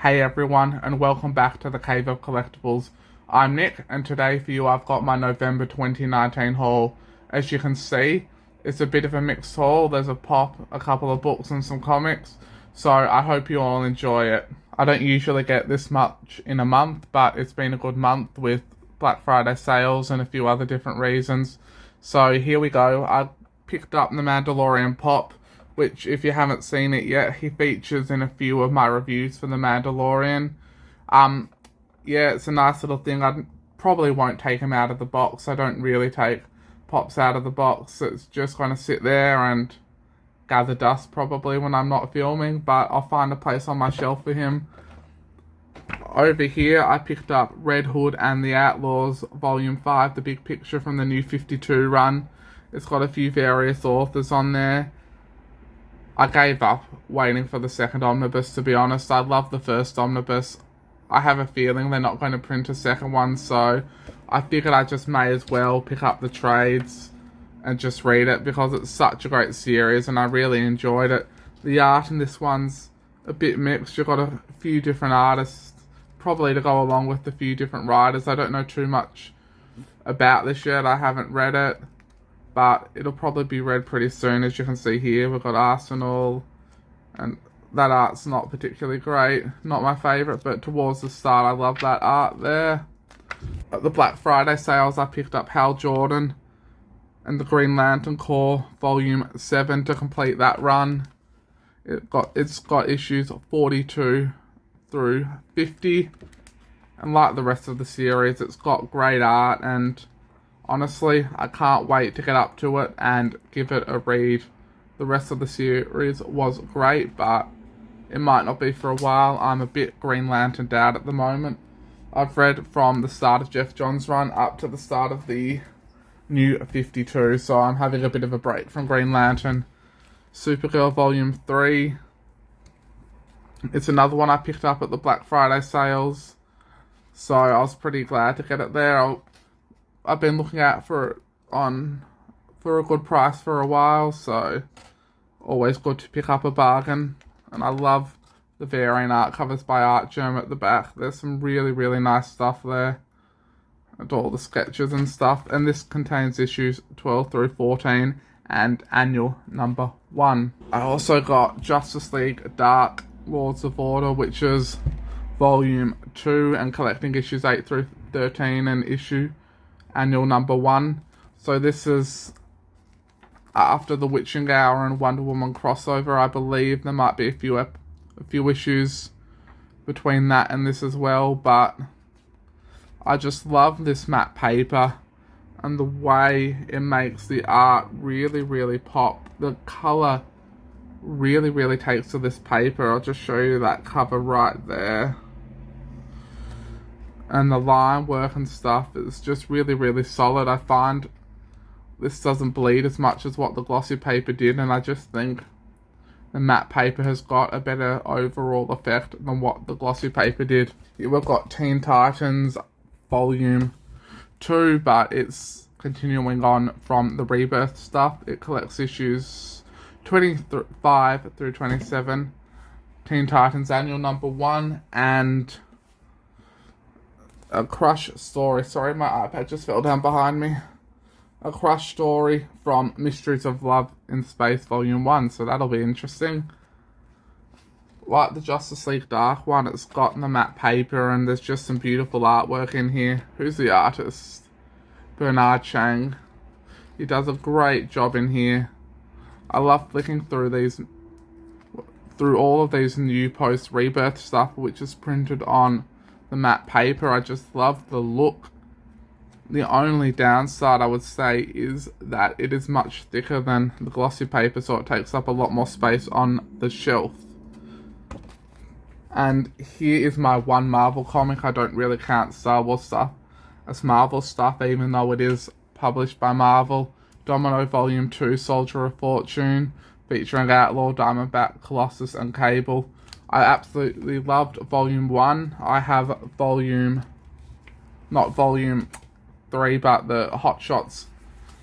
Hey everyone, and welcome back to the Cave of Collectibles. I'm Nick, and today for you I've got my November 2019 haul. As you can see, it's a bit of a mixed haul. There's a pop, a couple of books and some comics, so I hope you all enjoy it. I don't usually get this much in a month, but it's been a good month with Black Friday sales and a few other different reasons. So here we go. I picked up the Mandalorian pop, which, if you haven't seen it yet, he features in a few of my reviews for The Mandalorian. Yeah, it's a nice little thing. I probably won't take him out of the box. I don't really take pops out of the box. It's just going to sit there and gather dust probably when I'm not filming, but I'll find a place on my shelf for him. Over here, I picked up Red Hood and the Outlaws, Volume 5, the big picture from the New 52 run. It's got a few various authors on there. I gave up waiting for the second omnibus, to be honest. I love the first omnibus. I have a feeling they're not going to print a second one, so I figured I just may as well pick up the trades and just read it because it's such a great series and I really enjoyed it. The art in this one's a bit mixed. You've got a few different artists, probably to go along with the few different writers. I don't know too much about this yet. I haven't read it, but it'll probably be read pretty soon. As you can see here, we've got Arsenal, and that art's not particularly great, not my favourite, but towards the start I love that art there. At the Black Friday sales, I picked up Hal Jordan and the Green Lantern Corps Volume 7 to complete that run. It's got issues 42 through 50, and like the rest of the series, it's got great art, and honestly, I can't wait to get up to it and give it a read. The rest of the series was great, but it might not be for a while. I'm a bit Green Lanterned out at the moment. I've read from the start of Jeff Johns' run up to the start of the New 52, so I'm having a bit of a break from Green Lantern. Supergirl Volume 3. It's another one I picked up at the Black Friday sales, so I was pretty glad to get it there. I've been looking out for it for a good price for a while, so always good to pick up a bargain. And I love the variant art covers by Art Germ at the back. There's some really, really nice stuff there, and all the sketches and stuff. And this contains issues 12 through 14 and annual number 1. I also got Justice League Dark Lords of Order, which is Volume 2, and collecting issues 8 through 13 and annual number 1. So this is after the Witching Hour and Wonder Woman crossover. I believe there might be a few issues between that and this as well, but I just love this matte paper and the way it makes the art really, really pop. The colour really, really takes to this paper. I'll just show you that cover right there. And the line work and stuff is just really, really solid. I find this doesn't bleed as much as what the glossy paper did, and I just think the matte paper has got a better overall effect than what the glossy paper did. Here we've got Teen Titans Volume 2, but it's continuing on from the Rebirth stuff. It collects issues 25 through 27, Teen Titans Annual number 1, and a Crush story. Sorry, my iPad just fell down behind me. A Crush story from Mysteries of Love in Space Volume 1, so that'll be interesting. Like the Justice League Dark one, it's got the matte paper and there's just some beautiful artwork in here. Who's the artist? Bernard Chang. He does a great job in here. I love flicking through all of these new post-Rebirth stuff, which is printed on the matte paper. I just love the look. The only downside I would say is that it is much thicker than the glossy paper, so it takes up a lot more space on the shelf. And here is my one Marvel comic. I don't really count Star Wars stuff as Marvel stuff, even though it is published by Marvel. Domino Volume 2, Soldier of Fortune, featuring Outlaw, Diamondback, Colossus, and Cable. I absolutely loved Volume 1. I have not Volume 3, but the Hot Shots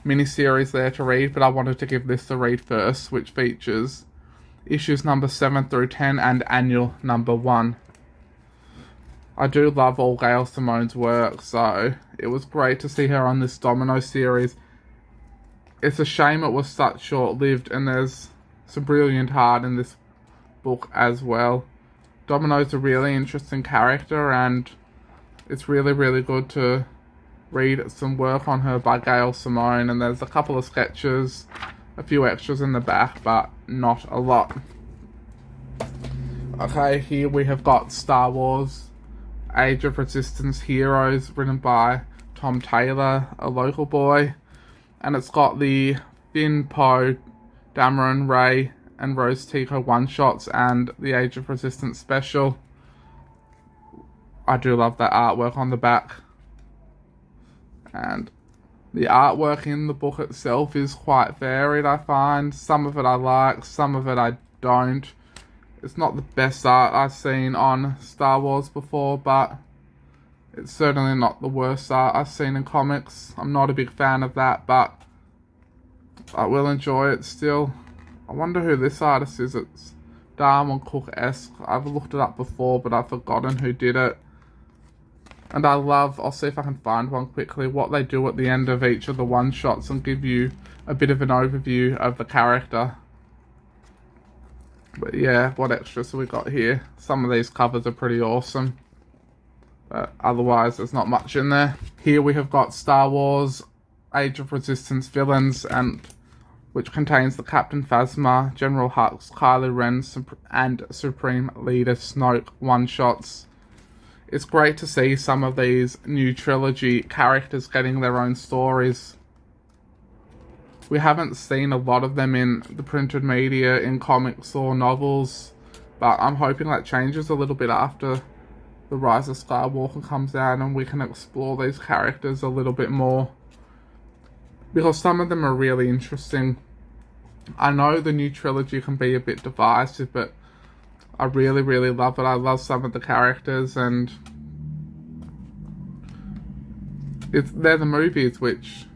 miniseries there to read, but I wanted to give this a read first, which features issues number 7 through 10 and annual number 1. I do love all Gail Simone's work, so it was great to see her on this Domino series. It's a shame it was such short-lived, and there's some brilliant art in this book as well. Domino's a really interesting character, and it's really, really good to read some work on her by Gail Simone, and there's a couple of sketches, a few extras in the back, but not a lot. Okay, here we have got Star Wars Age of Resistance Heroes, written by Tom Taylor, a local boy, and it's got the Finn, Poe, Dameron, Rey, and Rose Tico one-shots and the Age of Resistance special. I do love that artwork on the back. And the artwork in the book itself is quite varied, I find. Some of it I like, some of it I don't. It's not the best art I've seen on Star Wars before, but it's certainly not the worst art I've seen in comics. I'm not a big fan of that, but I will enjoy it still. I wonder who this artist is. It's Darwin Cook-esque. I've looked it up before, but I've forgotten who did it. And I love, I'll see if I can find one quickly, what they do at the end of each of the one-shots and give you a bit of an overview of the character. But yeah, what extras have we got here? Some of these covers are pretty awesome, but otherwise there's not much in there. Here we have got Star Wars Age of Resistance villains, and which contains the Captain Phasma, General Hux, Kylo Ren, and Supreme Leader Snoke one-shots. It's great to see some of these new trilogy characters getting their own stories. We haven't seen a lot of them in the printed media, in comics or novels, but I'm hoping that changes a little bit after The Rise of Skywalker comes out and we can explore these characters a little bit more, because some of them are really interesting. I know the new trilogy can be a bit divisive, but I really, really love it. I love some of the characters, and they're the movies which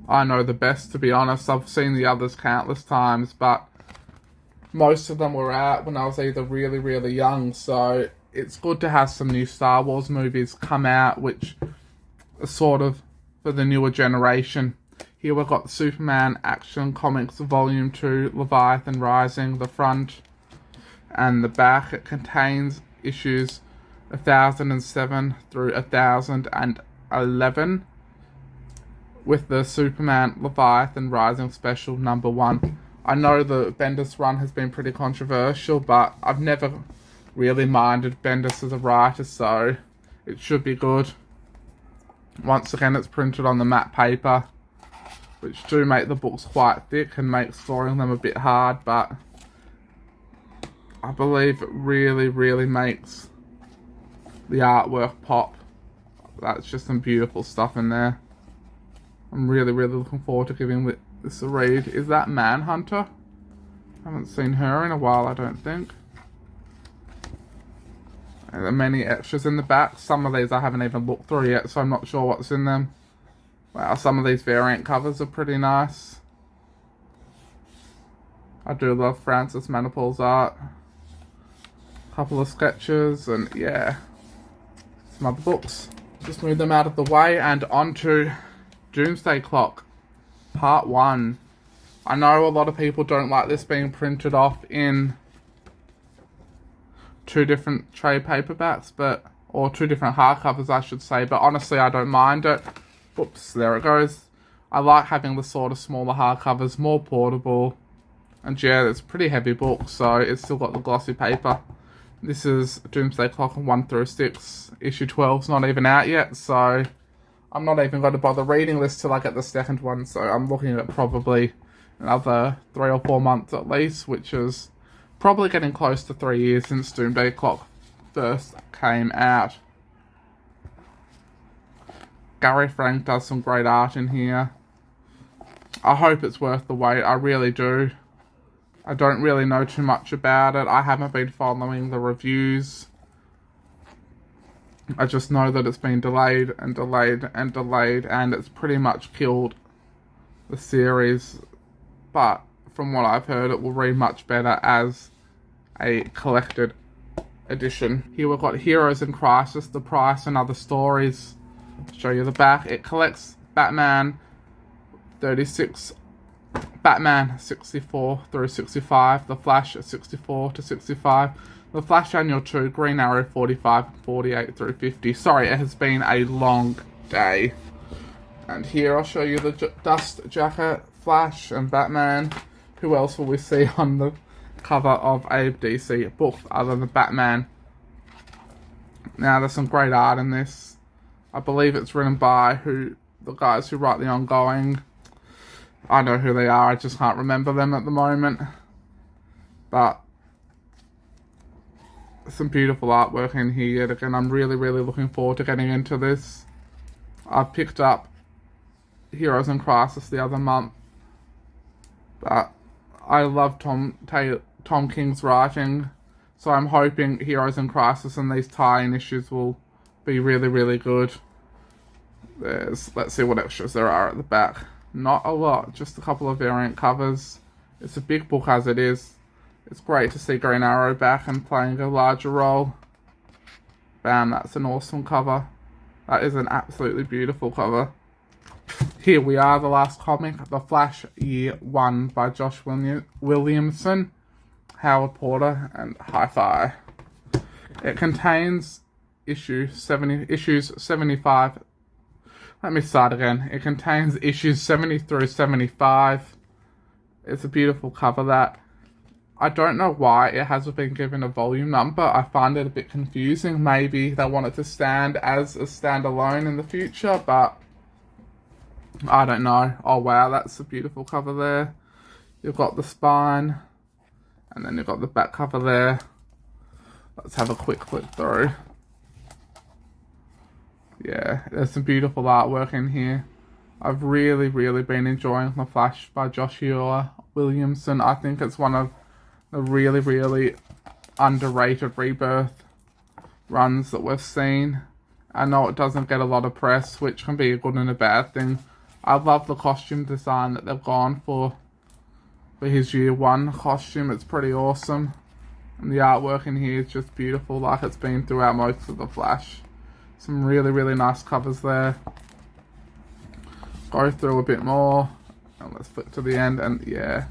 I know the best, to be honest. I've seen the others countless times, but most of them were out when I was either really, really young, so it's good to have some new Star Wars movies come out which are sort of for the newer generation. Here we've got Superman Action Comics Volume 2, Leviathan Rising, the front and the back. It contains issues 1007 through 1011, with the Superman Leviathan Rising Special number 1. I know the Bendis run has been pretty controversial, but I've never really minded Bendis as a writer, so it should be good. Once again, it's printed on the matte paper, which do make the books quite thick and make storing them a bit hard, but I believe it really, really makes the artwork pop. That's just some beautiful stuff in there. I'm really, really looking forward to giving this a read. Is that Manhunter? I haven't seen her in a while, I don't think. And there are many extras in the back. Some of these I haven't even looked through yet, so I'm not sure what's in them. Wow, some of these variant covers are pretty nice. I do love Francis Manapul's art. A couple of sketches, and yeah, some other books. Just move them out of the way and onto Doomsday Clock, Part 1. I know a lot of people don't like this being printed off in 2 different trade paperbacks, or 2 different hardcovers, I should say, but honestly, I don't mind it. Oops, there it goes. I like having the sort of smaller hardcovers, more portable, and yeah, it's a pretty heavy book, so it's still got the glossy paper. This is Doomsday Clock 1 through 6. Issue 12's not even out yet, so I'm not even going to bother reading this till I get the second one, so I'm looking at probably another 3 or 4 months at least, which is probably getting close to 3 years since Doomsday Clock first came out. Gary Frank does some great art in here. I hope it's worth the wait, I really do. I don't really know too much about it. I haven't been following the reviews. I just know that it's been delayed and delayed and delayed, and it's pretty much killed the series. But from what I've heard, it will read much better as a collected edition. Here we've got Heroes in Crisis, The Price and Other Stories. Show you the back. It collects Batman 36, Batman 64 through 65, The Flash 64 to 65, The Flash Annual 2, Green Arrow 45, 48 through 50. Sorry, it has been a long day. And here I'll show you the Dust Jacket, Flash and Batman. Who else will we see on the cover of a DC book other than Batman? Now there's some great art in this. I believe it's written by the guys who write the ongoing. I know who they are, I just can't remember them at the moment. But some beautiful artwork in here. Again, I'm really looking forward to getting into this. I've picked up Heroes in Crisis the other month, but I love Tom King's writing, so I'm hoping Heroes in Crisis and these tie-in issues will be really good. Let's see what extras there are at the back. Not a lot, just a couple of variant covers. It's a big book as it is. It's great to see Green Arrow back and playing a larger role. Bam, that's an awesome cover. That is an absolutely beautiful cover. Here we are, the last comic, The Flash Year 1 by Josh Williamson, Howard Porter, and Hi-Fi. It contains issues 75. Let me start again. It contains issues 70 through 75. It's a beautiful cover that I don't know why it hasn't been given a volume number. I find it a bit confusing. Maybe they want it to stand as a standalone in the future, but I don't know. Oh wow, that's a beautiful cover there. You've got the spine, and then you've got the back cover there. Let's have a quick flip through. Yeah, there's some beautiful artwork in here. I've really been enjoying The Flash by Joshua Williamson. I think it's one of the really underrated Rebirth runs that we've seen. I know it doesn't get a lot of press, which can be a good and a bad thing. I love the costume design that they've gone for his Year 1 costume. It's pretty awesome. And the artwork in here is just beautiful, like it's been throughout most of The Flash. Some really nice covers there. Go through a bit more. And let's flip to the end. And yeah,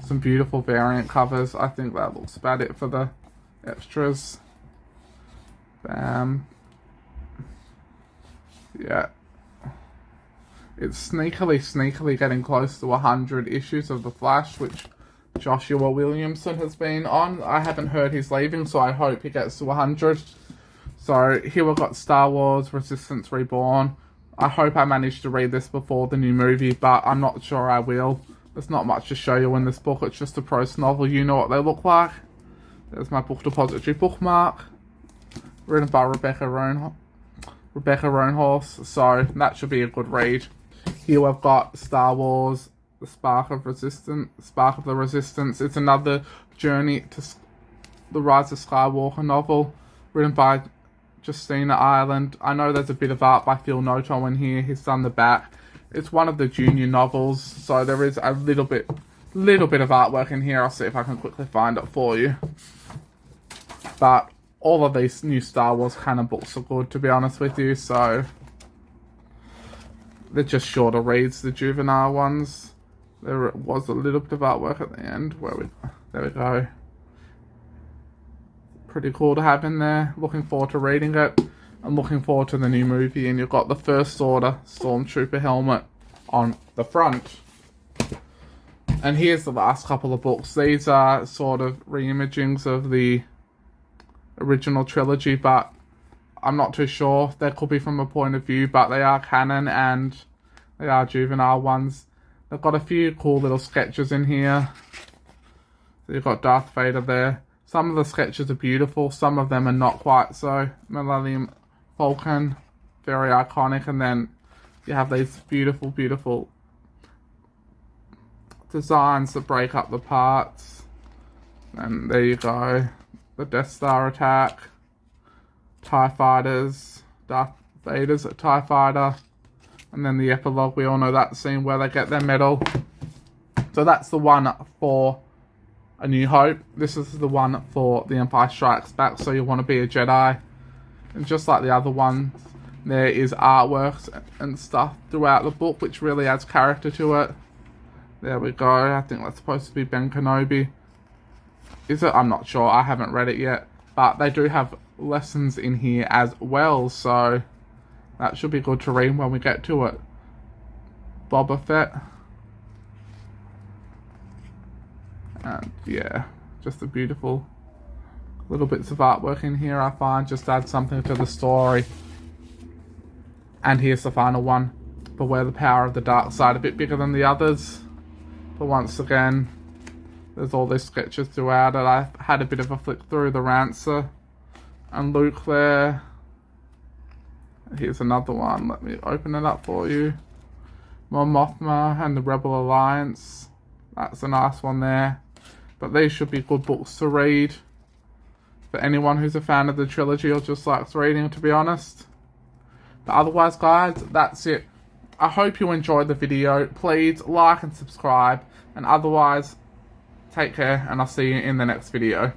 some beautiful variant covers. I think that looks about it for the extras. Bam. Yeah. It's sneakily getting close to 100 issues of The Flash, which Joshua Williamson has been on. I haven't heard he's leaving, so I hope he gets to 100. So here we've got Star Wars Resistance Reborn. I hope I managed to read this before the new movie, but I'm not sure I will. There's not much to show you in this book. It's just a prose novel. You know what they look like. There's my book depository bookmark. Written by Rebecca Roanhorse. So that should be a good read. Here we've got Star Wars, The Spark of the Resistance. It's another journey to the Rise of Skywalker novel, written by Justina Ireland. I know there's a bit of art by Phil Noto in here. He's done the back. It's one of the junior novels, so there is a little bit of artwork in here. I'll see if I can quickly find it for you. But all of these new Star Wars canon books are good, to be honest with you, so they're just shorter reads, the juvenile ones. There was a little bit of artwork at the end. There we go. Pretty cool to have in there. Looking forward to reading it. I'm looking forward to the new movie, and you've got the First Order Stormtrooper helmet on the front. And here's the last couple of books. These are sort of reimagings of the original trilogy, but I'm not too sure. They could be from a point of view, but they are canon and they are juvenile ones. They've got a few cool little sketches in here. So you've got Darth Vader there. Some of the sketches are beautiful, some of them are not quite so. Millennium Falcon, very iconic, and then you have these beautiful designs that break up the parts. And there you go. The Death Star attack, TIE fighters, Darth Vader's a TIE fighter, and then the epilogue, we all know that scene where they get their medal. So that's the one for A New Hope. This is the one for The Empire Strikes Back, so you want to be a Jedi. And just like the other ones, there is artworks and stuff throughout the book, which really adds character to it. There we go. I think that's supposed to be Ben Kenobi. Is it? I'm not sure. I haven't read it yet. But they do have lessons in here as well, so that should be good to read when we get to it. Boba Fett. And yeah, just a beautiful little bits of artwork in here, I find, just add something to the story. And here's the final one. Beware the power of the dark side, a bit bigger than the others. But once again, there's all these sketches throughout it. I had a bit of a flick through the Rancer and Luke there. Here's another one. Let me open it up for you. More Mothma and the Rebel Alliance. That's a nice one there. But these should be good books to read for anyone who's a fan of the trilogy or just likes reading, to be honest. But otherwise, guys, that's it. I hope you enjoyed the video. Please like and subscribe. And otherwise, take care, and I'll see you in the next video.